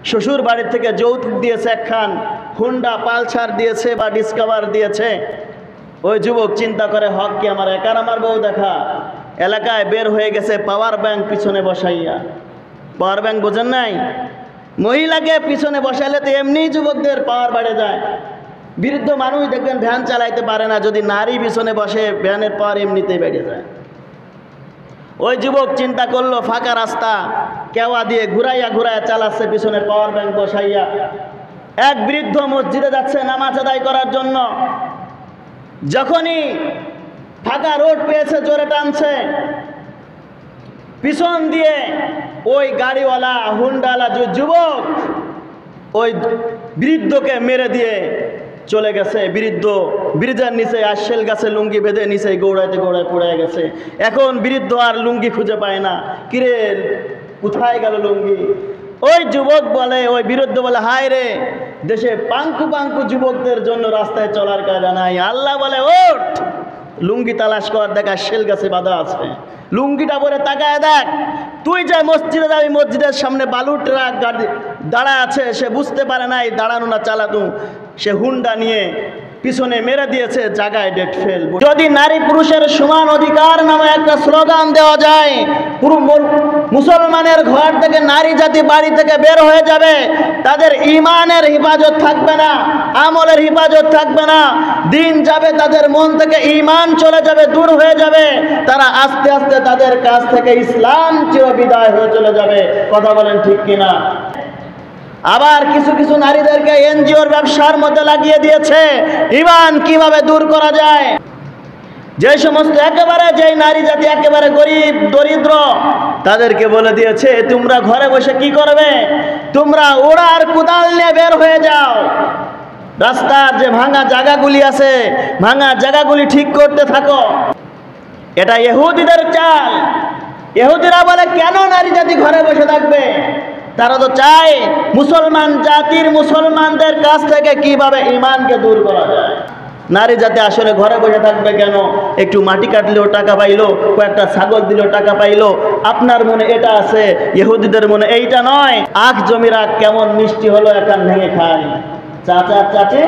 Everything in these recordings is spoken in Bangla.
শ্বশুর বাড়ি থেকে যৌতুক দিয়েছে, একখান হুন্ডা পালসার দিয়েছে বা ডিসকভার দিয়েছে। ওই যুবক চিন্তা করে, হক কি আমার একার আমার বউ দেখা? এলাকায় বের হয়ে গেছে পাওয়ার ব্যাংক পিছনে বসাইয়া। পাওয়ার ব্যাংক বোঝেন নাই? মহিলাকে পিছনে বসাইলে তো এমনি যুবকদের পাওয়ার বেড়ে যায়। বৃদ্ধ মানুষ দেখবেন ভ্যান চালাইতে পারে না, যদি নারী পিছনে বসে ভ্যানের পাওয়ার এমনিতেই বেড়ে যায়। ওই যুবক চিন্তা করলো, ফাঁকা রাস্তা কেওয়া দিয়ে ঘুরাইয়া ঘুরাইয়া চালাচ্ছে পিছনে পাওয়ার ব্যাংক বসাইয়া। এক বৃদ্ধ মসজিদে যাচ্ছে নামাজ আদায় করার জন্য। যখনই ফাঁকা রোড পেয়েছে জোরে টানছে, পিছন দিয়ে ওই গাড়িওয়ালা হুন্ডাওয়ালা যুবক ওই বৃদ্ধকে মেরে দিয়ে চলে গেছে। বৃদ্ধ ব্রিজের নিচে আশেল গাছে লুঙ্গি বেঁধে নিচে গৌড়াইতে গৌড়ায় পড়ে গেছে। এখন বৃদ্ধ আর লুঙ্গি খুঁজে পায় না, কিরে কোথায় গেল লুঙ্গি? ওই যুবক বলে, ওই বৃদ্ধ বলে, হায় রে, দেশে পাঙ্কু পাঙ্কু যুবকদের জন্য রাস্তায় চলার কায়দা নাই। আল্লাহ বলে, ওঠ লুঙ্গি তালাশ কর, দেখ আশেল গাছে বাঁধা আছে, লুঙ্গিটা পরে তাকায় দেখ। তুই যে মসজিদে যাবি, মসজিদের সামনে বালুর ট্রাক গাড়ি দাঁড়া আছে, সে বুঝতে পারে নাই দাঁড়ানো না চালানো, সে হুন্ডা নিয়ে পিছনে মেরে দিয়েছে, জায়গায় ডেট ফেল। যদি নারী পুরুষের সমান অধিকার নামে একটা স্লোগান দেওয়া যায়, পুরো মুসলমানের ঘর থেকে নারী জাতি বাড়ি থেকে বের হয়ে যাবে, তাদের ইমানের হিফাজত থাকবে না, আমলের হিফাজত থাকবে না, দিন যাবে তাদের মন থেকে ইমান চলে যাবে, দূর হয়ে যাবে, তারা আস্তে আস্তে তাদের কাছ থেকে ইসলাম চিরবিদায় হয়ে চলে যাবে। কথা বলেন ঠিক কিনা? আবার কিছু কিছু নারীদেরকে এনজিওর ব্যবসার মধ্যে লাগিয়ে দিয়েছে। ইমান কিভাবে দূর করা যায়? যে সমস্ত একেবারে যেই নারী জাতি একেবারে গরিব দরিদ্র, তাদেরকে বলে দিয়েছে, তোমরা ঘরে বসে কি করবে? তোমরা ওড়ার কোদাল নিয়ে বের হয়ে যাও, রাস্তার যে ভাঙা জায়গাগুলি আছে, ভাঙা জায়গাগুলি ঠিক করতে থাকো। এটা ইহুদিদের চাল। ইহুদিরা বলে, কেন নারী জাতি ঘরে বসে থাকবে? তারা তো চায় মুসলমান জাতির মুসলমানদের কাছ থেকে কিভাবে ইমানকে দূর করা যায়। নারী জাতি আসলে ঘরে বসে থাকবে কেন? একটু মাটি কাটলেও টাকা পাইলো, কয়েকটা ছাগল দিলেও টাকা পাইলো। আপনার মনে এটা আছে, ইহুদিদের মনে এইটা নয়। আখ জমির আখ কেমন মিষ্টি হলো, এখন ভেঙে খায়। চাচা চাচি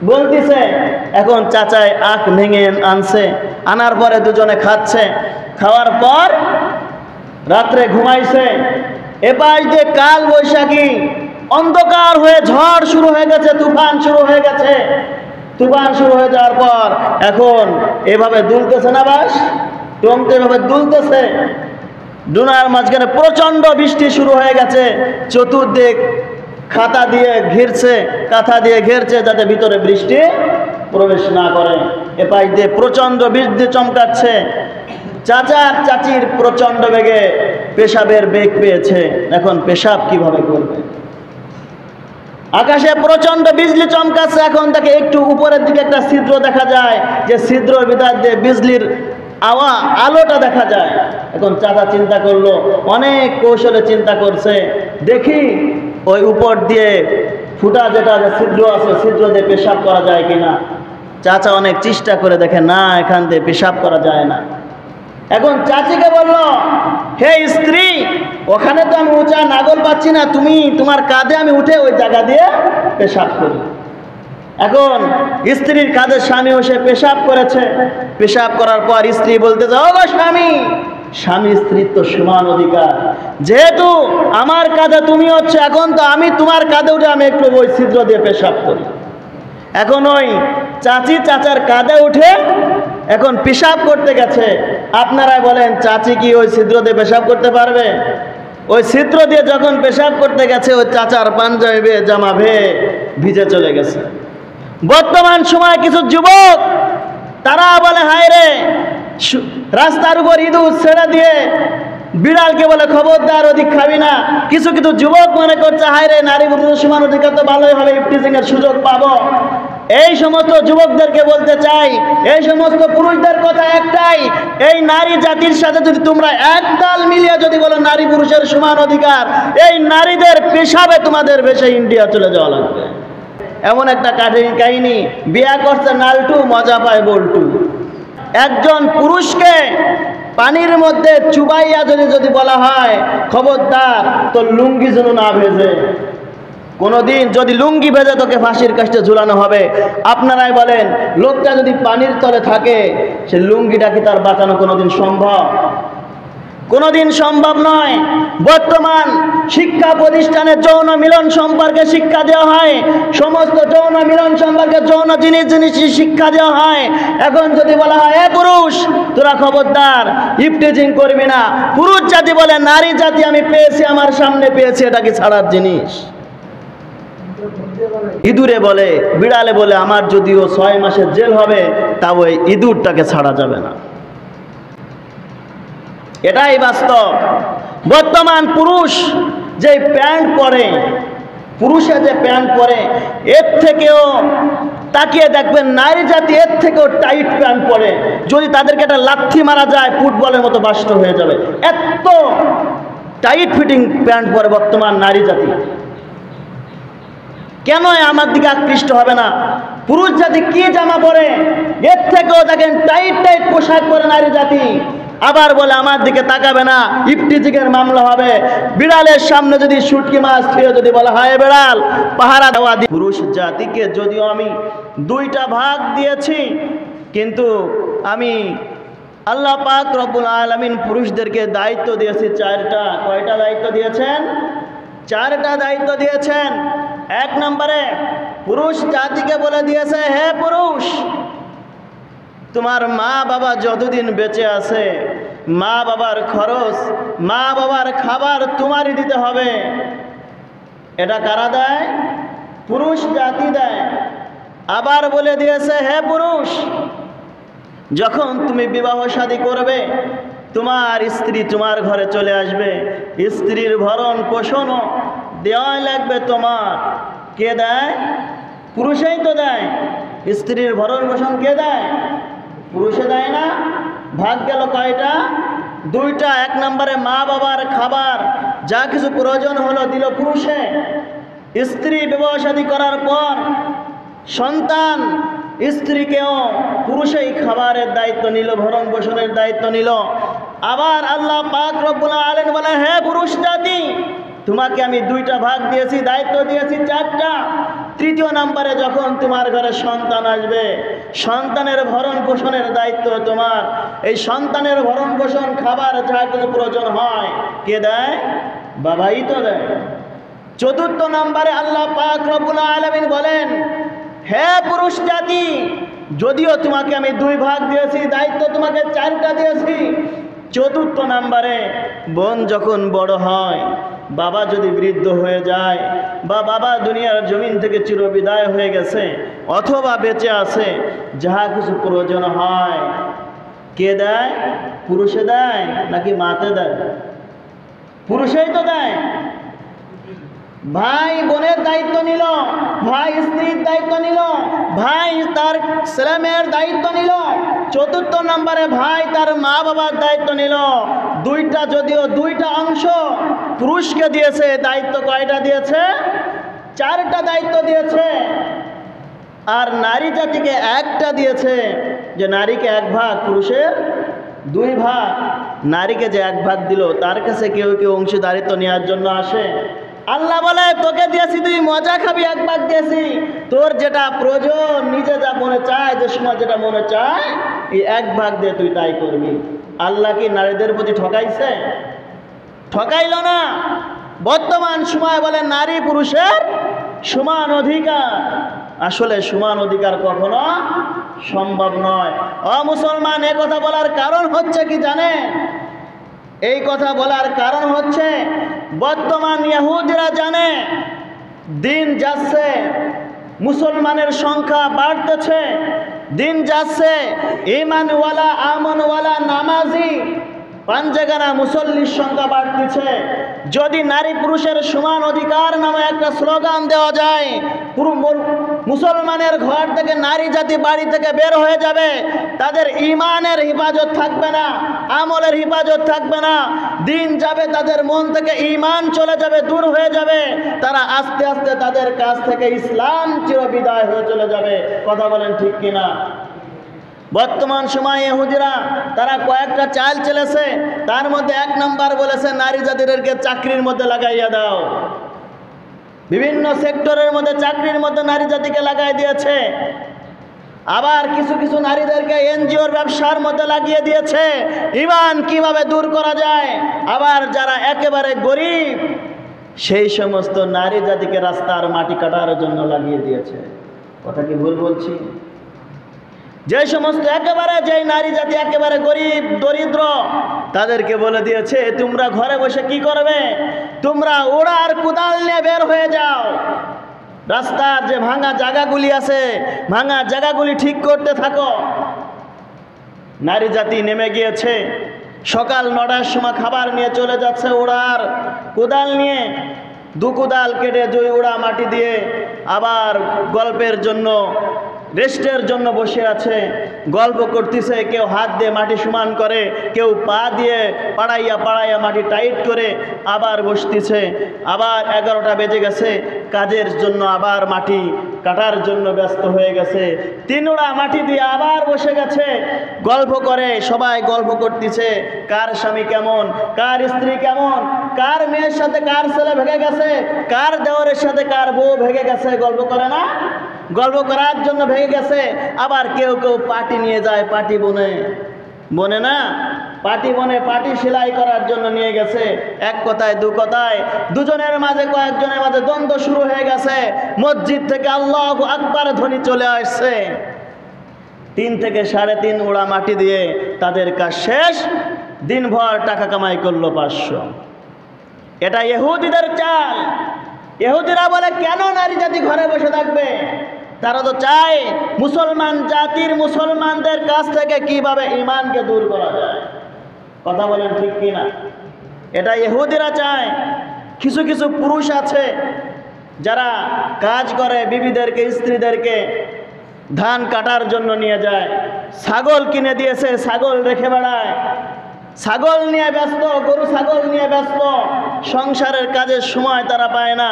বলতেছে, এখন চাচায় আখ ভেঙে আনছে, আনার পরে দুজনে খাচ্ছে, খাওয়ার পর রাত্রে ঘুমাইছে। এপাশ দিয়ে কাল বৈশাখী, অন্ধকার হয়ে ঝড় শুরু হয়ে গেছে, তুফান শুরু হয়ে গেছে। তুফান শুরু হয়ে যাওয়ার পর এখন এভাবে দুলতেছে না, বাস টমতে এভাবে দুলতেছে। ডুনার মাঝখানে প্রচন্ড বৃষ্টি শুরু হয়ে গেছে। চতুর্দিক কাঁথা দিয়ে ঘিরছে যাতে ভিতরে বৃষ্টি প্রবেশ না করে। এপাশ দিয়ে প্রচন্ড বৃষ্টি চমকাচ্ছে। চাচার চাচির প্রচন্ড বেগে পেশাবের বেগ পেয়েছে। এখন পেশাব কিভাবে করবে? আকাশে প্রচন্ড বিজলি চমকাচ্ছে। এখন তাকে একটু উপরের দিকে একটা ছিদ্র দেখা যায়, যে ছিদ্রের ভিতর দিয়ে বিজলির আলোটা দেখা যায়। এখন চাচা চিন্তা করলো, অনেক কৌশলে চিন্তা করছে, দেখি ওই উপর দিয়ে ফুটা যেটা ছিদ্র আছে, ছিদ্র দিয়ে পেশাব করা যায় কিনা। চাচা অনেক চেষ্টা করে দেখে, না, এখান দিয়ে পেশাব করা যায় না। এখন চাচিকে বলল, হে স্ত্রী, ওখানে তো আমি উঁচা নাগল পাচ্ছি না, তুমি তোমার কাঁধে আমি উঠে ওই জায়গা দিয়ে পেশাব করি। এখন স্ত্রীর কাঁধে স্বামী বসে পেশাব করেছে। পেশাব করার পর স্ত্রী বলতে যাও, গো স্বামী, স্বামী স্ত্রীর তো সমান অধিকার, যেহেতু আমার কাঁধে তুমি হচ্ছে, এখন তো আমি তোমার কাঁধে উঠে আমি একটু ওই ছিদ্র দিয়ে পেশাব করি। এখন ওই চাচি চাচার কাঁধে উঠে এখন পেশাব করতে গেছে। আপনারা বলেন, চাচি কি ওই ছিদ্র দিয়ে পেশাব করতে পারবে? ওই ছিদ্র দিয়ে যখন পেশাব করতে গেছে, ওই চাচার পাঞ্জাবি বেয়ে জামা বেয়ে ভিজে চলে গেছে। বর্তমান সময় কিছু যুবক তারা বলে, হায় রে, রাস্তার উপর ইঁদুর ছেড়ে দিয়ে বিড়ালকে বলে, খবরদার ওদিক খাবি না। কিছু কিছু যুবক মনে করছে, হায় রে, নারী পুরুষের সমান অধিকার তো ভালোই হবে, ইফটিজিং এর সুযোগ পাবো। এই সমস্ত যুবকদেরকে বলতে চাই, এই সমস্ত পুরুষদের কথা একটাই, এই নারী জাতির সাথে যদি তোমরা একদল মিলিয়ে যদি বলো নারী পুরুষের সমান অধিকার, এই নারীদের পেশাবে তোমাদের ভেসে ইন্ডিয়া চলে যাওয়া লাগবে। এমন একটা কাহিনী, বিয়া করছে নালটু, মজা পায় বল্টু। একজন পুরুষকে পানির মধ্যে চুবাইয়া যদি বলা হয় খবরদার তোর লুঙ্গি যেন না ভেজে, কোনোদিন যদি লুঙ্গি ভেজে তোকে ফাঁসির কাস্টে ঝুলানো হবে। আপনারাই বলেন, লোকটা যদি পানির তলে থাকে সে লুঙ্গিটা কি তার বাঁচানো কোনোদিন সম্ভব? কোনোদিন সম্ভব নয়। বর্তমান শিক্ষা প্রতিষ্ঠানে যৌন মিলন সম্পর্কে শিক্ষা দেওয়া হয়, সমস্ত যৌন মিলন সম্পর্কে যৌন জিনিস শিক্ষা দেওয়া হয়। এখন যদি বলা হয় এ পুরুষ তোরা খবরদার ইফটিজিং করবি না, পুরুষ জাতি বলে নারী জাতি আমি পেয়েছি, আমার সামনে পেয়েছি, এটা কি ছাড়ার জিনিস? ইঁদুরে বলে, বিড়ালে বলে আমার যদিও 6 মাসের জেল হবে তাও ওই ইঁদুরটাকে ছাড়া যাবে না। এটাই বাস্তব। বর্তমান পুরুষ যে প্যান্ট পরে, পুরুষে যে প্যান্ট পরে, এর থেকেও তাকিয়ে দেখবেন নারী জাতি এর থেকেও টাইট প্যান্ট পরে। যদি তাদেরকে একটা লাথি মারা যায় ফুটবলের মতো বাষ্ট হয়ে যাবে, এত টাইট ফিটিং প্যান্ট পরে বর্তমান নারী জাতি। কেন আমার দিকে আকৃষ্ট হবে না? পুরুষ জাতি কি জামা পরে, এর থেকেও দেখেন টাইট টাইট পোশাক পরে নারী জাতি। আবার বলে আমার দিকে তাকাবে না, ইফটিজিংয়ের মামলা হবে। বিড়ালের সামনে যদি শুটকি মাছ খেয়ে যদি বলা হয় বিড়াল পাহারা দেওয়া দি। পুরুষ জাতিকে যদিও আমি 2টা ভাগ দিয়েছি, কিন্তু আমি আল্লাহ পাক রব্বুল আলামিন পুরুষদেরকে দায়িত্ব দিয়েছি 4টা। কয়টা দায়িত্ব দিয়েছেন? 4টা দায়িত্ব দিয়েছেন। 1 নম্বরে পুরুষ জাতিকে বলে দিয়েছে, হে পুরুষ, তোমার মা বাবা যতদিন বেঁচে আছে মা বাবার খরচ, মা বাবার খাবার তোমারই দিতে হবে। এটা কারা দেয়? পুরুষ জাতি দেয়। আবার বলে দিয়েছে, হে পুরুষ, যখন তুমি বিবাহ শাদী করবে তোমার স্ত্রী তোমার ঘরে চলে আসবে, স্ত্রীর ভরণ পোষণও দেওয়া লাগবে তোমার। কে দেয়? পুরুষেই তো দেয়। স্ত্রীর ভরণ পোষণ কে দেয়? পুরুষে দেয় না? ভাগ গেল কয়টা? 2টা। 1 নম্বরে মা বাবার খাবার যা কিছু প্রয়োজন হলো দিল পুরুষে। স্ত্রী বিবাহ শাদী করার পর সন্তান স্ত্রীকেও পুরুষেই খাবারের দায়িত্ব নিল, ভরণ পোষণের দায়িত্ব নিল। আবার আল্লাহ পাক রব্বুল আলামিন বলে, হে পুরুষ জাতি, তোমাকে আমি 2টা ভাগ দিয়েছি, দায়িত্ব দিয়েছি 4টা। 3য় নম্বরে যখন তোমার ঘরে সন্তান আসবে, সন্তানের ভরণ পোষণের দায়িত্ব তোমার। এই সন্তানের ভরণ পোষণ খাবার যা কিছু প্রয়োজন হয় কে দেয়? বাবাই তো দেয়। 4র্থ নম্বরে আল্লাহ পাক রব্বুল আলামিন বলেন, হে পুরুষ জাতি, যদিও তোমাকে আমি 2 ভাগ দিয়েছি, দায়িত্ব তোমাকে 4টা দিয়েছি। 4র্থ নম্বরে বোন যখন বড় হয়, বাবা যদি বৃদ্ধ হয়ে যায়, বা বাবা দুনিয়ার জমিন থেকে চিরবিদায় হয়ে গেছে অথবা বেঁচে আছে, যাহা কিছু প্রয়োজন হয় কে দেয়? পুরুষে দেয় নাকি মাতে দেয়? পুরুষেই তো দেয়। ভাই বোনের দায়িত্ব নিল, ভাই স্ত্রীর দায়িত্ব নিল, ভাই তার ছেলে মেয়ের দায়িত্ব নিল। 4র্থ নম্বরে ভাই তার মা বাবার দায়িত্ব নিল। 2টা, যদিও 2টা অংশ পুরুষকে দিয়েছে, দায়িত্ব কয়টা দিয়েছে? 4টা দায়িত্ব দিয়েছে। আর নারী জাতিকে 1টা দিয়েছে, যে নারীকে 1 ভাগ, পুরুষের 2 ভাগ। নারীকে যে 1 ভাগ দিল তার কাছে কেউ কেউ অংশীদারিত্ব নেওয়ার জন্য আসে। আল্লাহ বলে, তোকে দিয়েছি তুই মজা খাবি, 1 ভাগ দিয়েছি, তোর যেটা প্রয়োজন নিজে যা মনে চায়, যে সময় যেটা মনে চায় এই 1 ভাগ দিয়ে তুই তাই করবি। আল্লাহ কি নারীদের প্রতি ঠকাইছে? ঠকাইল না। বর্তমান সময় বলে নারী পুরুষের সমান অধিকার। আসলে সমান অধিকার কখনো সম্ভব নয়। মুসলমান এ কথা বলার কারণ হচ্ছে কি জানেন? এই কথা বলার কারণ হচ্ছে বর্তমান ইহুদিরা জানে দিন যাচ্ছে, মুসলমানের সংখ্যা বাড়তেছে, দিন যাচ্ছে ঈমানওয়ালা আমনওয়ালা নামাজি পাঞ্জেগানা মুসল্লির সংখ্যা বাড়তেছে। যদি নারী পুরুষের সমান অধিকার নামে একটা স্লোগান দেওয়া যায়, পুরো মুসলমানের ঘর থেকে নারী জাতি বাড়ি থেকে বের হয়ে যাবে, তাদের ঈমানের হিফাজত থাকবে না, আমলের হিফাজত থাকবে না। দিন যাবে, তাদের মন থেকে ঈমান চলে যাবে, দূর হয়ে যাবে। তারা আস্তে আস্তে তাদের কাছ থেকে ইসলাম চিরবিদায় হয়ে চলে যাবে। কথা বলেন ঠিক কিনা? বর্তমান সময়ে ইহুদিরা তারা কয়েকটা চাল চলেছে, তার মধ্যে 1 নাম্বার বলেছে নারী জাতিদেরকে চাকরির মধ্যে লাগাইয়া দাও। বিভিন্ন সেক্টরের মধ্যে চাকরির মধ্যে নারী জাতিকে লাগাই দিয়েছে। আবার কিছু কিছু নারীদেরকে এনজিওর ব্যবসার মধ্যে লাগিয়ে দিয়েছে। ঈমান কিভাবে দূর করা যায়। আবার যারা একেবারে গরিব সেই সমস্ত নারী জাতিকে রাস্তার মাটি কাটার জন্য লাগিয়ে দিয়েছে। কথা কি ভুল বলছি? যে সমস্ত যে নারী জাতি একেবারে গরিব দরিদ্র তাদেরকে বলে দিয়েছে তোমরা ঘরে বসে কি করবে, তোমরা ওড়ার কোদাল নিয়ে বের হয়ে যাও, রাস্তার যে ভাঙা জায়গাগুলি আছে ভাঙা জায়গাগুলি ঠিক করতে থাকো। নারী জাতি নেমে গিয়েছে, সকাল 9টার সময় খাবার নিয়ে চলে যাচ্ছে ওড়ার কোদাল নিয়ে, 2 কোদাল কেটে 2 ওড়া মাটি দিয়ে আবার গল্পের জন্য রেস্টের জন্য বসে আছে, গল্প করতেছে। কেউ হাত দিয়ে মাটি সমান করে, কেউ পা দিয়ে পাড়াইয়া মাটি টাইট করে আবার বসতেছে। আবার 11টা বেজে গেছে, কাজের জন্য আবার মাটি কাটার জন্য ব্যস্ত হয়ে গেছে। 3 ওড়া মাটি দিয়ে আবার বসে গেছে, গল্প করে, সবাই গল্প করতেছে। কার স্বামী কেমন, কার স্ত্রী কেমন, কার মেয়ের সাথে কার ছেলে ভেগে গেছে, কার দেওরের সাথে কার বউ ভেগে গেছে, গল্প করে না? গল্প করার জন্য ভেঙে গেছে। আবার কেউ কেউ পাটি নিয়ে যায়, পাটি বনে না, পাটি বনে পাটি সেলাই করার জন্য নিয়ে গেছে। 1 কথায় 2 কথায় দুজনের মাঝে কয়েকজনের মাঝে দ্বন্দ্ব শুরু হয়ে গেছে। মসজিদ থেকে আল্লাহু আকবার ধ্বনি চলে আসছে। 3 থেকে 3.5 ওড়া মাটি দিয়ে তাদের কাজ শেষ। দিনভর টাকা কামাই করলো 500। এটা ইহুদিদের চাল। ইহুদিরা বলে কেন নারী জাতি ঘরে বসে থাকবে? তারা তো চায় মুসলমানদের কাছ থেকে কিভাবে ঈমানকে দূর করা যায়। কথা বলেন ঠিক কিনা? এটা ইহুদিরা চায়। কিছু কিছু পুরুষ আছে যারা কাজ করে, বিবিদেরকে স্ত্রীদেরকে ধান কাটার জন্য নিয়ে যায়, ছাগল কিনে দিয়েছে, ছাগল রেখে বেড়ায়, ছাগল নিয়ে ব্যস্ত, গরু ছাগল নিয়ে ব্যস্ত, সংসারের কাজের সময় তারা পায় না।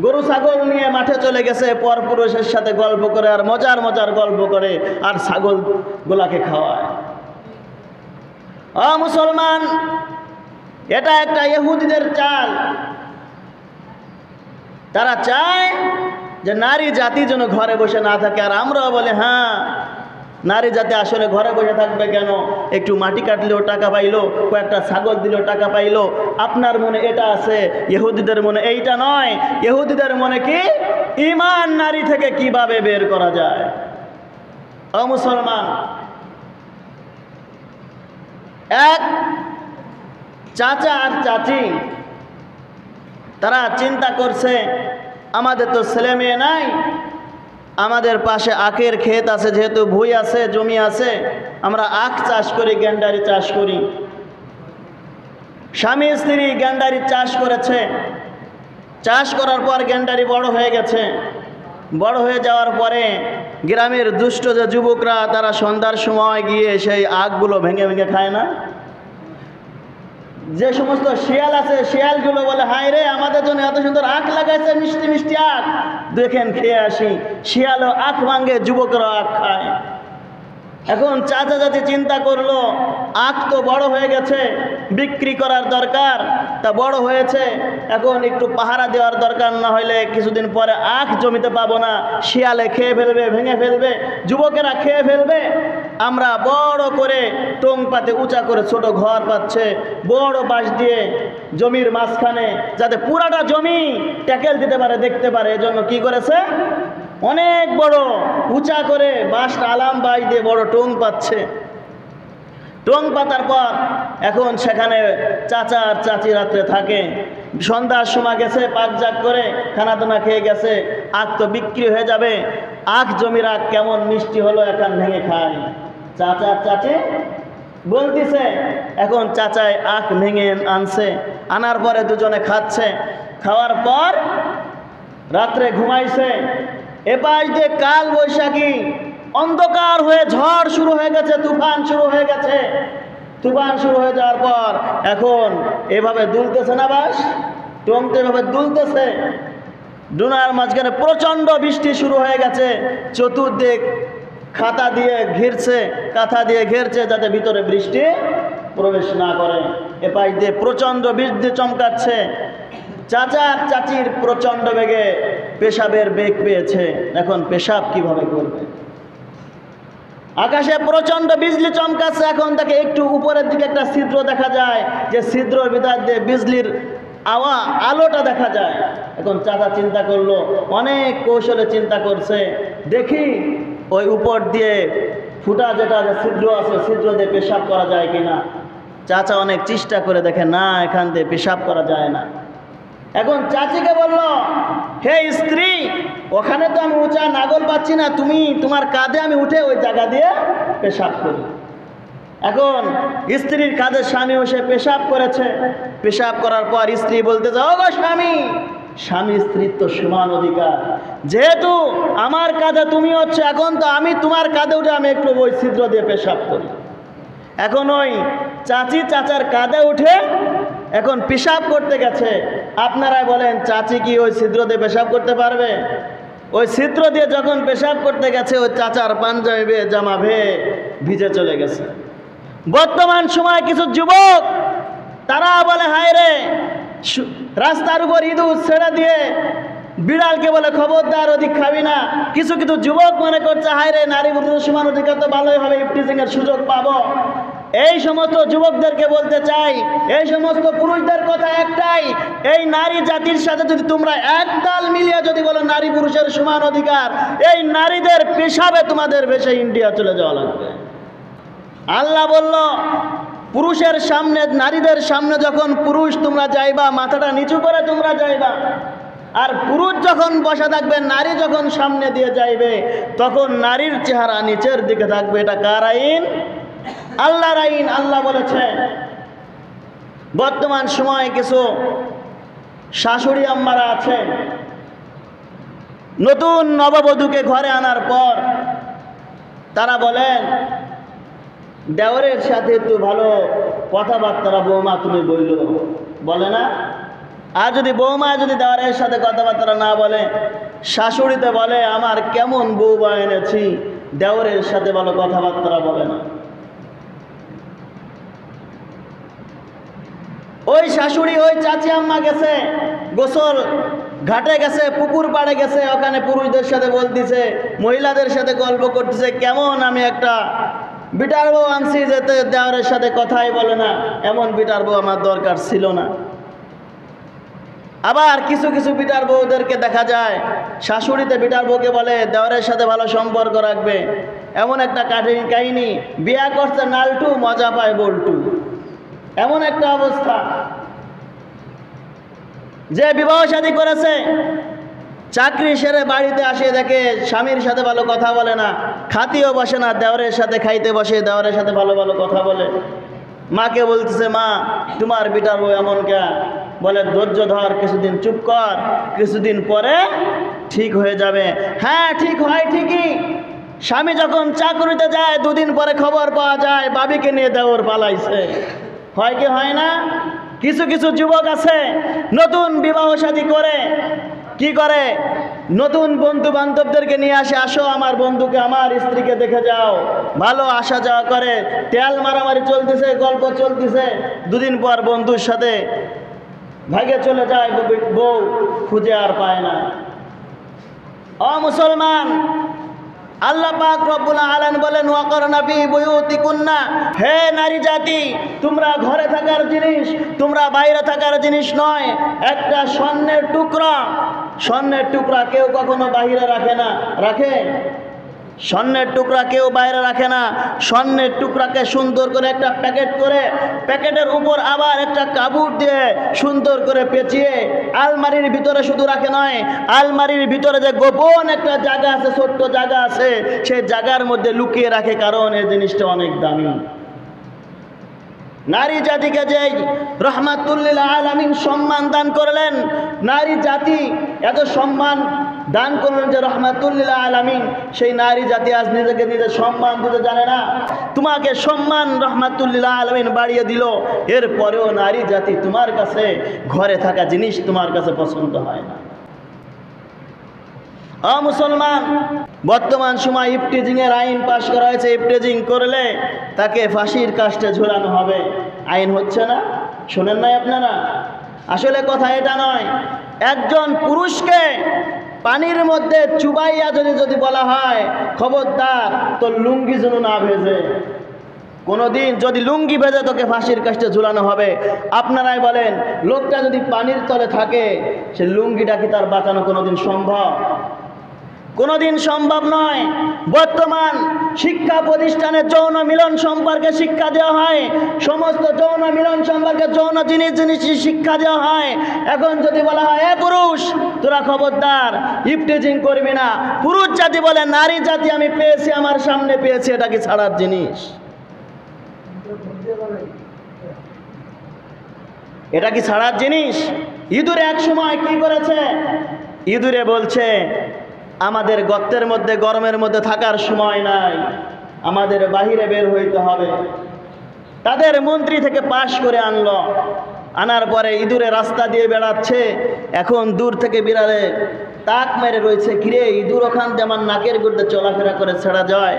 গরু ছাগল নিয়ে মাঠে চলে গেছে, পরপুরুষের সাথে গল্প করে আর মজার গল্প করে আর ছাগল গুলাকে খাওয়ায়। মুসলমান, এটা একটা ইহুদিদের চাল। তারা চায় যে নারী জাতি যেন ঘরে বসে না থাকে। আর আমরাও বলে হ্যাঁ, নারী জাতি আসলে ঘরে বসে থাকবে কেন? একটু মাটি কাটলেও টাকা পাইলো, কয়েকটা ছাগল দিলেও টাকা পাইলো। আপনার মনে এটা আছে, ইহুদিদের মনে এইটা নয়। ইহুদিদের মনে কি? ঈমান নারী থেকে কিভাবে বের করা যায়। মুসলমান, এক চাচা আর চাচি তারা চিন্তা করছে আমাদের তো ছেলে মেয়ে নাই, আমাদের পাশে আখের ক্ষেত আছে, যেহেতু ভুঁই আছে, জমি আছে, আমরা আখ চাষ করি, গেন্ডারি চাষ করি। স্বামী স্ত্রী গেন্ডারি চাষ করেছে। চাষ করার পর গেন্ডারি বড় হয়ে গেছে। বড় হয়ে যাওয়ার পরে গ্রামের দুষ্ট যে যুবকরা তারা সন্ধ্যার সময় গিয়ে সেই আখগুলো ভেঙে ভেঙে খায় না? যে সমস্ত শিয়াল আছে, শিয়ালগুলো বলে হায় রে, আমাদের জন্য এত সুন্দর আখ লাগাইছে, মিষ্টি মিষ্টি আখ, দেখেন খেয়ে আসি। শিয়ালও আখ ভাঙে, যুবকরা আখ খায়। এখন চাচা চাচি চিন্তা করলো আখ তো বড় হয়ে গেছে, বিক্রি করার দরকার, তা বড় হয়েছে, এখন একটু পাহারা দেওয়ার দরকার, না হলে কিছুদিন পরে আখ জমিতে পাবো না, শিয়ালে খেয়ে ফেলবে, ভেঙে ফেলবে, যুবকেরা খেয়ে ফেলবে। আমরা বড় করে টোং পাতে উঁচা করে ছোট ঘর পাচ্ছে, বড় বাঁশ দিয়ে জমির মাঝখানে, যাতে পুরাটা জমি ট্যাকেল দিতে পারে, দেখতে পারে, এজন্য কি করেছে, অনেক বড় উঁচা করে বাঁশটা আলাম বাঁশ দিয়ে বড় টোং পাচ্ছে। টোং পাতার পর এখন সেখানে চাচা আর চাচি রাত্রে থাকে। সন্ধ্যার সময় গেছে, পাকজাক করে খানা দানা খেয়ে গেছে, আখ তো বিক্রি হয়ে যাবে। আখ জমির আখ কেমন মিষ্টি হলো, এখন ভেঙে খায়। চাচা আর চাচি বলতেছে, এখন চাচায় আখ ভেঙে আনছে, আনার পরে দুজনে খাচ্ছে। খাওয়ার পর রাত্রে ঘুমাইছে। এপাশ দিয়ে কাল বৈশাখী, অন্ধকার হয়ে ঝড় শুরু হয়ে গেছে, তুফান শুরু হয়ে গেছে। তুফান শুরু হয়ে যাওয়ার পর এখন এভাবে দুলতেছে না বাস, টোংতে এভাবে দুলতেছে। ডুনার মাঝখানে প্রচণ্ড বৃষ্টি শুরু হয়ে গেছে। চতুর্দিক কাঁথা দিয়ে ঘিরছে যাতে ভিতরে বৃষ্টি প্রবেশ না করে। এপাশ দিয়ে প্রচণ্ড বৃষ্টি চমকাচ্ছে। চাচা চাচির প্রচণ্ড বেগে পেশাবের বেগ পেয়েছে, এখন পেশাব কিভাবে করবে? আকাশে প্রচণ্ড বিজলি চমকাচ্ছে, এখন তাকে একটু উপরের দিকে একটা ছিদ্র দেখা যায়, যে ছিদ্রর ভিতর দিয়ে বিজলির আলোটা দেখা যায়। এখন চাচা চিন্তা করলো, অনেক কৌশলে চিন্তা করছে, দেখি ওই উপর দিয়ে ফুটা যেটা ছিদ্র আছে, ছিদ্র দিয়ে পেশাব করা যায় কিনা। চাচা অনেক চেষ্টা করে দেখে, না, এখান দিয়ে পেশাব করা যায় না। এখন চাচিকে বলল, হে স্ত্রী, ওখানে তো আমি উঁচা নাগল পাচ্ছি না, তোমার কাঁধে আমি উঠে ওই জায়গা দিয়ে পেশাব করি। এখন স্ত্রীর কাঁধে স্বামী বসে পেশাব করেছে। পেশাব করার পর স্ত্রী বলতে যাও, গো স্বামী, স্বামী স্ত্রীর তো সমান অধিকার, যেহেতু আমার কাঁধে তুমি হচ্ছে, এখন তো আমি তোমার কাঁধে উঠে আমি একটু ওই ছিদ্র দিয়ে পেশাব করি। এখন ওই চাচি চাচার কাঁধে উঠে এখন পেশাব করতে গেছে। আপনারাই বলেন, চাচি কি ওই ছিদ্র দিয়ে পেশাব করতে পারবে? ওই ছিদ্র দিয়ে যখন পেশাব করতে গেছে, ওই চাচার পাঞ্জাবি বেয়ে জামা বেয়ে ভিজে চলে গেছে। বর্তমান সময় কিছু যুবক তারা বলে, হায় রে, রাস্তার উপর ইঁদুর ছেড়ে দিয়ে বিড়ালকে বলে খবরদার ওদিক খাবি না। কিছু কিছু যুবক মনে করছে, হায় রে, নারী পুরুষের সমান অধিকার তো ভালোই হবে, ইফটিজিং এর সুযোগ পাবো। এই সমস্ত যুবকদেরকে বলতে চাই, এই সমস্ত পুরুষদের কথা একটাই, এই নারী জাতির সাথে যদি তোমরা একতাল মিলিয়ে যদি বলো নারী পুরুষের সমান অধিকার, এই নারীদের পেশাবে তোমাদের ভেসে ইন্ডিয়া চলে যাওয়া লাগবে। আল্লাহ বলল, পুরুষের সামনে, নারীদের সামনে যখন পুরুষ তোমরা যাইবা, মাথাটা নিচু করে তোমরা যাইবা। আর পুরুষ যখন বসা থাকবে, নারী যখন সামনে দিয়ে যাইবে, তখন নারীর চেহারা নিচের দিকে থাকবে। এটা কার আইন? আল্লাহর আইন। আল্লাহ বলেছেন, বর্তমান সময়ে কিছু শাশুড়ি আম্মারা আছেন, নতুন নববধূকে ঘরে আনার পর তারা বলেন, দেওরের সাথে একটু ভালো কথাবার্তা বৌমা তুমি বইল, বলে না? আর যদি বৌমা যদি দেওরের সাথে কথাবার্তা না বলে, শাশুড়িতে বলে, আমার কেমন বৌমা এনেছি, দেওরের সাথে ভালো কথাবার্তা বলে না। ওই শাশুড়ি, ওই চাচি আম্মা গেছে গোসল ঘাটে গেছে, পুকুর পাড়ে গেছে, ওখানে পুরুষদের সাথে বলতেছে, মহিলাদের সাথে গল্প করতেছে, কেমন আমি একটা বিটার বউ আনছি, যেতে দেওরের সাথে কথাই বলে না, এমন বিটার বউ আমার দরকার ছিল না। আবার কিছু কিছু বিটার বউদেরকে দেখা যায়, শাশুড়িতে বিটার বউকে বলে দেওরের সাথে ভালো সম্পর্ক রাখবে, এমন একটা কাহিনী, বিয়া করছে নালটু, মজা পায় বল্টু, এমন একটা অবস্থা। যে বিবাহ শাদী করেছে, চাকরি সেরে বাড়িতে আসে, দেখে স্বামীর সাথে ভালো কথা বলে না, খাতিও বসে না, দেওরের সাথে খাইতে বসে, দেওরের সাথে ভালো ভালো কথা বলে। মাকে বলতেছে, মা, তোমার বিটার বউ এমন কে? বলে, ধৈর্য ধর, কিছুদিন চুপ কর, কিছুদিন পরে ঠিক হয়ে যাবে। হ্যাঁ, ঠিক হয় ঠিকই। স্বামী যখন চাকরিতে যায়, দুদিন পরে খবর পাওয়া যায় বাবিকে নিয়ে দেওর পালাইছে। হয় কি হয় না? কিছু কিছু যুবক আছে, নতুন বিবাহ শাদী করে কি করে, নতুন বন্ধু বান্ধবদেরকে নিয়ে আসে, আসো আমার বন্ধুকে, আমার স্ত্রীকে দেখে যাও, ভালো আসা যাওয়া করে, তেল মারামারি চলতেছে, গল্প চলতেছে, দুদিন পর বন্ধুর সাথে ভাগে চলে যায়, বউ খুঁজে আর পায় না। ও মুসলমান, আল্লাহ পাক রব্বুল আলামিন বলেন, ওয়াকরনা ফি বুয়ুতিকুন্না, হে নারী জাতি, তোমরা ঘরে থাকার জিনিস, তোমরা বাইরে থাকার জিনিস নয়। একটা স্বর্ণের টুকরা কেউ কখনো বাইরে রাখে না, রাখে? স্বর্ণের টুকরা কেউ বাইরে রাখে না। স্বর্ণের টুকরাকে সুন্দর করে একটা প্যাকেট করে, প্যাকেটের উপর আবার একটা কাপড় দিয়ে সুন্দর করে পেঁচিয়ে আলমারির ভিতরে শুধু রাখে নয়, আলমারির ভিতরে যে গোপন একটা জায়গা আছে, ছোট্ট জায়গা আছে, সেই জায়গার মধ্যে লুকিয়ে রাখে, কারণ এই জিনিসটা অনেক দামি। নারী জাতিকে যে রহমাতুল লিল আলামিন সম্মান দান করলেন, নারী জাতি এত সম্মান দান করলেন যে রহমাতুল লিল আলামিন, সেই নারী জাতি আজ নিজেকে নিজে সম্মান দিতে জানে না। তোমাকে সম্মান রহমাতুল লিল আলামিন বাড়িয়ে দিল, এরপরেও নারী জাতি তোমার কাছে ঘরে থাকা জিনিস তোমার কাছে পছন্দ হয় না। মুসলমান, বর্তমান সময় ইফটিজিং এর আইন পাশ করা হয়েছে। ইফটিজিং করলে তাকে ফাঁসির কাস্টে ঝুলানো হবে। আইন হচ্ছে না, শোনেন নাই আপনারা? আসলে কথা এটা নয়। একজন পুরুষকে পানির মধ্যে চুবাইয়া যদি বলা হয় খবরদার তোর লুঙ্গি যেন না ভেজে, কোনোদিন যদি লুঙ্গি ভেজে তোকে ফাঁসির কাস্টে ঝুলানো হবে। আপনারাই বলেন, লোকটা যদি পানির তলে থাকে সে লুঙ্গিটা কি তার বাঁচানো কোনোদিন সম্ভব? কোনোদিন সম্ভব নয়। বর্তমান শিক্ষা প্রতিষ্ঠানে যৌন মিলন সম্পর্কে শিক্ষা দেওয়া হয়, সমস্ত যৌন মিলন সম্পর্কে যৌন জিনিস শিক্ষা দেওয়া হয়। এখন যদি বলা হয় এ পুরুষ তোরা খবরদার ইফটিজিং করবি না, পুরুষ জাতি বলে নারী জাতি আমি পেয়েছি, আমার সামনে পেয়েছি, এটা কি ছাড়ার জিনিস? এটা কি ছাড়ার জিনিস? ইঁদুরে এক সময় কি করেছে? ইঁদুরে বলছে আমাদের গর্তের মধ্যে গরমের মধ্যে থাকার সময় নাই, আমাদের বাহিরে বের হইতে হবে। তাদের মন্ত্রী থেকে পাশ করে আনলো। আনার পরে ইঁদুরে রাস্তা দিয়ে বেড়াচ্ছে। এখন দূর থেকে বিড়ালে তাক মেরে রয়েছে, কিরে ইঁদুর ওখান দিয়ে আমার নাকের গুড়তে চলাফেরা করে ছেড়া যায়?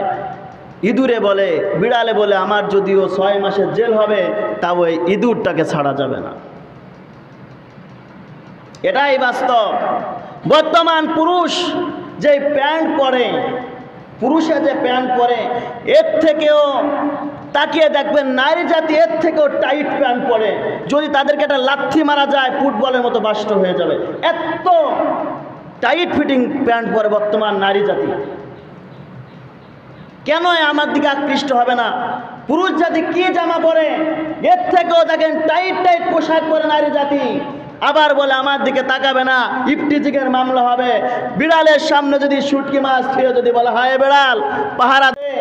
ইঁদুরে বলে, বিড়ালে বলে আমার যদিও 6 মাসের জেল হবে তাও ওই ইঁদুরটাকে ছাড়া যাবে না। এটাই বাস্তব। বর্তমান পুরুষ যে প্যান্ট পরে, পুরুষে যে প্যান্ট পরে, এর থেকেও তাকিয়ে দেখবেন নারী জাতি এর থেকেও টাইট প্যান্ট পরে। যদি তাদেরকে একটা লাথি মারা যায় ফুটবলের মতো বাষ্ট হয়ে যাবে, এত টাইট ফিটিং প্যান্ট পরে বর্তমান নারী জাতি। কেন আমার দিকে আকৃষ্ট হবে না? পুরুষ জাতি কি জামা পরে, এর থেকেও দেখেন টাইট টাইট পোশাক পরে নারী জাতি। আবার বলে আমার দিকে তাকাবে না, ইফটিজিংয়ের মামলা হবে। বিড়ালের সামনে যদি শুটকি মাছ খেয়ে যদি বলা হয় বিড়াল পাহারা দে।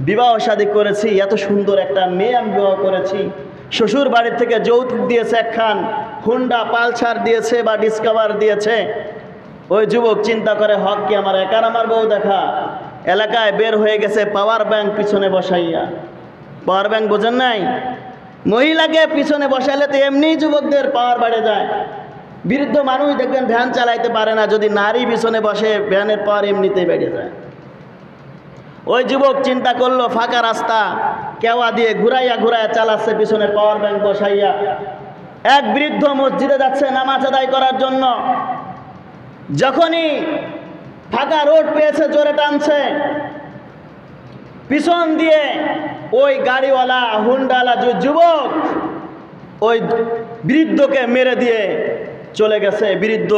বিবাহ শাদী করেছি, এত সুন্দর একটা মেয়ে আমি বিবাহ করেছি, শ্বশুর বাড়ির থেকে যৌতুক দিয়েছে, একখান হুন্ডা পালসার দিয়েছে বা ডিসকভার দিয়েছে। ওই যুবক চিন্তা করে হক কি আমার একার আমার বউ দেখা? এলাকায় বের হয়ে গেছে পাওয়ার ব্যাংক পিছনে বসাইয়া। পাওয়ার ব্যাংক বোঝেন নাই? মহিলাকে পিছনে বসাইলে তো এমনিই যুবকদের পাওয়ার বেড়ে যায়। বৃদ্ধ মানুষ দেখবেন ভ্যান চালাইতে পারে না, যদি নারী পিছনে বসে ভ্যানের পাওয়ার এমনিতেই বেড়ে যায়। ওই যুবক চিন্তা করলো ফাঁকা রাস্তা কেওয়া দিয়ে ঘুরাইয়া ঘুরাইয়া চালাচ্ছে পিছনে পাওয়ার ব্যাংক বসাইয়া। এক বৃদ্ধ মসজিদে যাচ্ছে নামাজ আদায় করার জন্য। যখনই ফাঁকা রোড পেয়েছে জোরে টানছে, পিছন দিয়ে ওই গাড়িওয়ালা হুন্ডাওয়ালা যে যুবক ওই বৃদ্ধকে মেরে দিয়ে চলে গেছে। বৃদ্ধ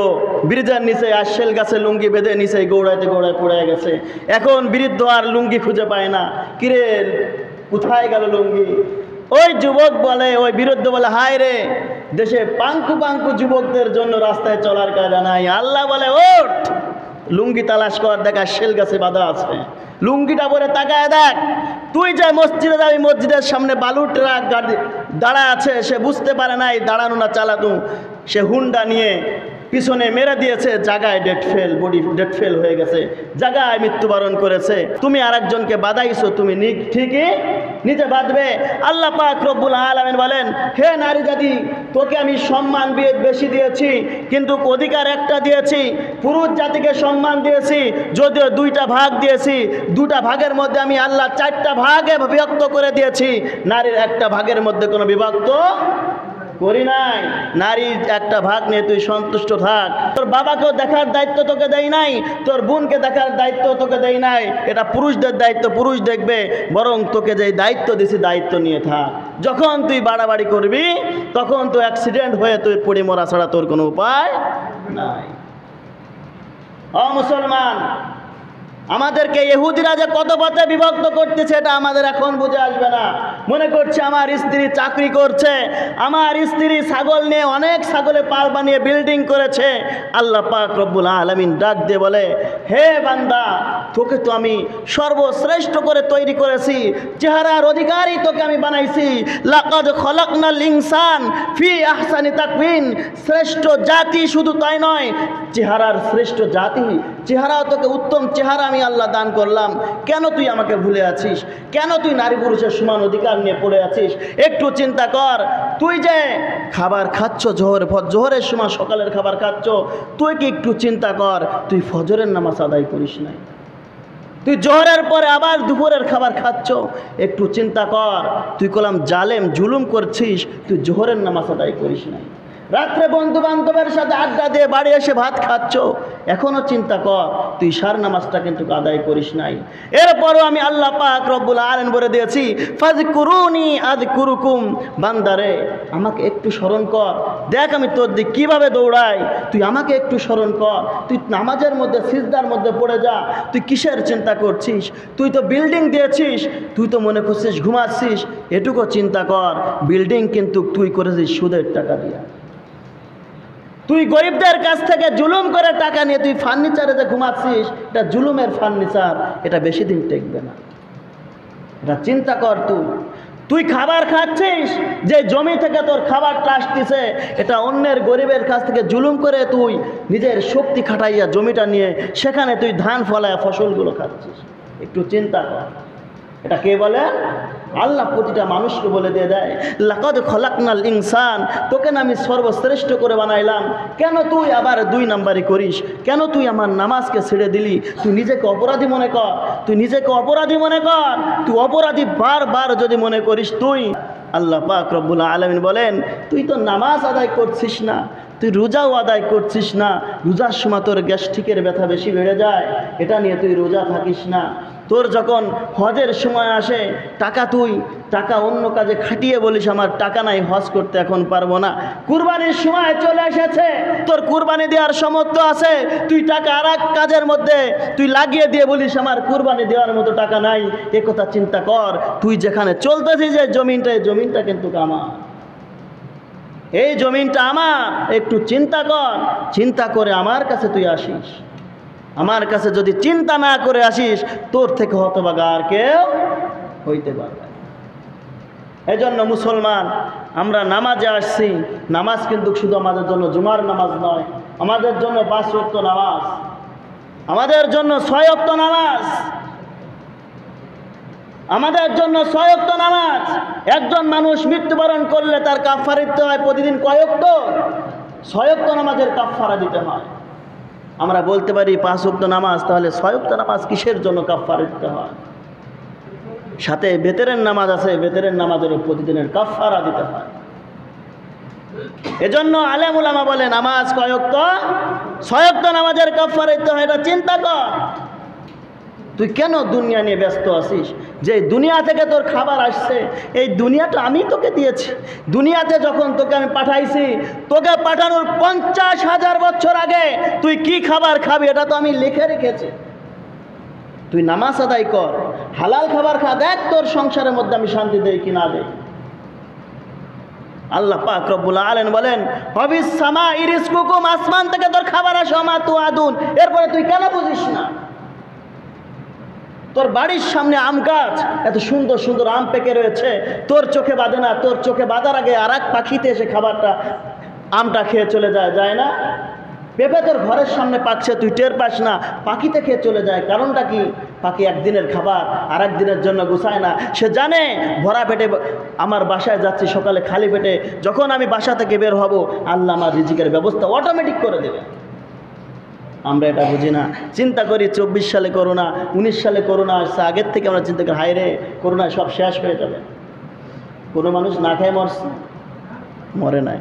ব্রিজের নিচে আশেল গাছে লুঙ্গি বেঁধে নিচে গৌড়াইতে গৌড়ায় পড়ে গেছে। এখন বৃদ্ধ আর লুঙ্গি খুঁজে পায় না, কিরে কোথায় গেল লুঙ্গি? ওই যুবক বলে, ওই বৃদ্ধ বলে হায় রে, দেশে পাঙ্কু পাঙ্কু যুবকদের জন্য রাস্তায় চলার কায়দা নাই। আল্লাহ বলে ওঠ, লুঙ্গি তালাশ কর, দেখা শেল গাছে বাঁধা আছে, লুঙ্গিটা পরে তাকায় দেখ। তুই যে মসজিদে যাবি, মসজিদের সামনে বালুর ট্রাক গাড়ি দাঁড়া আছে, সে বুঝতে পারে নাই দাঁড়ানো না চালানো, সে হুন্ডা নিয়ে পিছনে মেরে দিয়েছে, জায়গায় dead fail, body dead fail হয়ে গেছে, জায়গায় মৃত্যুবরণ করেছে। তুমি আরেকজনকে বাঁধাইছো, তুমি ঠিকই নিজে বাঁধবে। আল্লাহ পাক রব্বুল আলামিন বলেন, হে নারী জাতি, তোকে আমি সম্মান বেশি দিয়েছি, কিন্তু অধিকার একটা দিয়েছি। পুরুষ জাতিকে সম্মান দিয়েছি, যদিও 2টা ভাগ দিয়েছি। 2টা ভাগের মধ্যে আমি আল্লাহ 4টা ভাগে বিভক্ত করে দিয়েছি, নারীর 1টা ভাগের মধ্যে কোনো বিভক্ত করি নাই। নারীর 1টা ভাগ নিয়ে তুই সন্তুষ্ট থাক। তোর বাবাকেও দেখার দায়িত্ব তোকে দেই নাই, তোর বোনকে দেখার দায়িত্ব তোকে দেই নাই। এটা পুরুষদের দায়িত্ব, পুরুষ দেখবে। বরং তোকে যে দায়িত্ব দিছি দায়িত্ব নিয়ে থাক। যখন তুই বাড়াবাড়ি করবি তখন তো অ্যাক্সিডেন্ট হয়ে তুই পড়ে মরা ছাড়া তোর কোনো উপায় নাই। মুসলমান, আমাদেরকে ইহুদিরা যে কত পথে বিভক্ত করতেছে এটা আমাদের এখন বুঝে আসবে না। মনে করছে আমার স্ত্রী চাকরি করছে, আমার স্ত্রী ছাগল নিয়ে অনেক ছাগলে পাল বানিয়ে বিল্ডিং করেছে। আল্লাহ পাক রব্বুল আলামিন ডাক দিয়ে বলে, হে বান্দা, তোকে তো আমি সর্বশ্রেষ্ঠ করে তৈরি করেছি, চেহারার অধিকারী তোকে আমি বানাইছি। লাকাদ খলাকনাল ইনসান ফি আহসানি তাকওয়িম, শ্রেষ্ঠ জাতি শুধু তাই নয়, চেহারার শ্রেষ্ঠ জাতি, চেহারাও তোকে উত্তম চেহারা আমি আমি আল্লাহ দান করলাম, কেন তুই আমাকে ভুলে আছিস? কেন তুই নারী পুরুষের সমান অধিকার নিয়ে পড়ে আছিস? একটু চিন্তা কর। তুই যে খাবার খাচ্ছ জোহরের সময় সকালের খাবার খাচ্ছ, তুই কি একটু চিন্তা কর তুই ফজরের নামাজ আদায় করিস নাই? তুই জোহরের পরে আবার দুপুরের খাবার খাচ্ছ, একটু চিন্তা কর তুই কলাম জালেম জুলুম করছিস, তুই জোহরের নামাজ আদায় করিস নাই। রাত্রে বন্ধু বান্ধবের সাথে আড্ডা দিয়ে বাড়ি এসে ভাত খাচ্ছ, এখনও চিন্তা কর তুই সার নামাজটা কিন্তু আদায় করিস নাই। এরপরও আমি আল্লাহ পাক রব্বুল আলামিন বলে দিয়েছি, ফাযকুরুনি আযকুরুকুম, বান্দারে আমাকে একটু স্মরণ কর, দেখ আমি তোর দিক কীভাবে দৌড়াই, তুই আমাকে একটু স্মরণ কর। তুই নামাজের মধ্যে সিজদার মধ্যে পড়ে যা, তুই কিসের চিন্তা করছিস? তুই তো বিল্ডিং দিয়েছিস, তুই তো মনে করছিস ঘুমাচ্ছিস, এটুকু চিন্তা কর বিল্ডিং কিন্তু তুই করেছিস সুদের টাকা দিয়া। তুই গরিবদের কাছ থেকে জুলুম করে টাকা নিয়ে তুই ফার্নিচারে যে ঘুমাচ্ছিস, এটা জুলুমের ফার্নিচার, এটা বেশি দিন টেকবে না। এটা চিন্তা কর। তুই খাবার খাচ্ছিস, যে জমি থেকে তোর খাবারটা আসতেছে, এটা অন্যের গরিবের কাছ থেকে জুলুম করে তুই নিজের শক্তি খাটাইয়া জমিটা নিয়ে সেখানে তুই ধান ফলায়া ফসলগুলো খাচ্ছিস। একটু চিন্তা কর। এটা কে বলে? আল্লাহ প্রতিটা মানুষকে বলে দিয়ে দেয়, লাকাদ খলাকনাল ইনসান, তোকে না আমি সর্বশ্রেষ্ঠ করে বানাইলাম, কেন তুই আবার দুই নাম্বারি করিস? কেন তুই আমার নামাজকে ছেড়ে দিলি? তুই নিজেকে অপরাধী মনে কর, তুই নিজেকে অপরাধী মনে কর। তুই অপরাধী বারবার যদি মনে করিস, তুই আল্লাহ পাক রব্বুল আলামিন বলেন তুই তো নামাজ আদায় করছিস না, তুই রোজাও আদায় করছিস না, রোজার সময় তোর গ্যাস্ট্রিকের ব্যথা বেশি বেড়ে যায়, এটা নিয়ে তুই রোজা থাকিস না। তোর যখন হজের সময় আসে তুই টাকা অন্য কাজে খাটিয়ে বলিস আমার টাকা নাই, হজ করতে এখন পারবো না। কুরবানির সময় চলে এসেছে, তোর কুরবানি দেওয়ার সামর্থ্য আছে, তুই টাকা আর এক কাজের মধ্যে তুই লাগিয়ে দিয়ে বলিস আমার কুরবানি দেওয়ার মতো টাকা নাই। এ কথা চিন্তা কর। তুই যেখানে চলতেছিস যে জমিনটা কিন্তু আমার, এই জমিনটা আমার। একটু চিন্তা কর, চিন্তা করে আমার কাছে তুই আসিস। আমার কাছে যদি চিন্তা না করে আসিস, তোর থেকে হতভাগা আর কেউ হইতে পারবে। এজন্য মুসলমান, আমরা নামাজে আসছি, নামাজ কিন্তু শুধু আমাদের জন্য জুমার নামাজ নয়, আমাদের জন্য 5 ওয়াক্ত নামাজ, আমাদের জন্য 6 ওয়াক্ত নামাজ, আমাদের জন্য 6 ওয়াক্ত নামাজ। একজন মানুষ মৃত্যুবরণ করলে তার কাফারা দিতে হয় প্রতিদিন কয় ওয়াক্ত? 6 ওয়াক্ত নামাজের কাফারা দিতে হয়। আমরা বলতে পারি 5 ওয়াক্ত নামাজ, তাহলে 6 ওয়াক্ত নামাজ কিসের জন্য কাফারা দিতে হয়? সাথে বেতেরের নামাজ আছে, বেতেরের নামাজের প্রতিদিনের কাফারা দিতে হয়। এজন্য আলেম উলামা বলে নামাজ কয় ওয়াক্ত? 6 ওয়াক্ত নামাজের কাফারা দিতে হয়। এটা চিন্তা কর। তুই কেন দুনিয়া নিয়ে ব্যস্ত আছিস? যে দুনিয়া থেকে তোর খাবার আসছে, এই দুনিয়াটা আমি তোকে দিয়েছি। দুনিয়াতে যখন তোকে আমি পাঠাইছি, তোকে পাঠানোর 50,000 বছর আগে তুই কি খাবার খাবি এটা তো আমি লিখে রেখেছি। তুই নামাজ আদায় কর, হালাল খাবার খা, দেখ তোর সংসারের মধ্যে আমি শান্তি দেই কি না দেই। আল্লাহ পাক রব্বুল আলামিন বলেন হবিস সামা ইরিজকুকুম, আসমান থেকে তোর খাবার আসে, মা তুআদুন। এরপরে তুই কেন বুঝিস না? তোর বাড়ির সামনে আম গাছ, এত সুন্দর সুন্দর আম পেকে রয়েছে, তোর চোখে বাঁধে না। তোর চোখে বাঁধার আগে আর এক পাখিতে এসে খাবারটা আমটা খেয়ে চলে যায় না? পেঁপে তোর ঘরের সামনে পাচ্ছে, তুই টের পাস না, পাখিতে খেয়ে চলে যায়। কারণটা কি? পাখি একদিনের খাবার আর একদিনের জন্য গুছায় না। সে জানে ভরা পেটে আমার বাসায় যাচ্ছি, সকালে খালি পেটে যখন আমি বাসা থেকে বের হব, আল্লাহ আমার রিজিকের ব্যবস্থা অটোমেটিক করে দেবে। আমরা এটা বুঝি না। চিন্তা করি 24 সালে করোনা, 19 সালে করোনা আসছে, আগের থেকে আমরা চিন্তা করি হায় রে করোনায় সব শেষ হয়ে যাবে। কোনো মানুষ না খেয়ে মরছে? মরে নাই।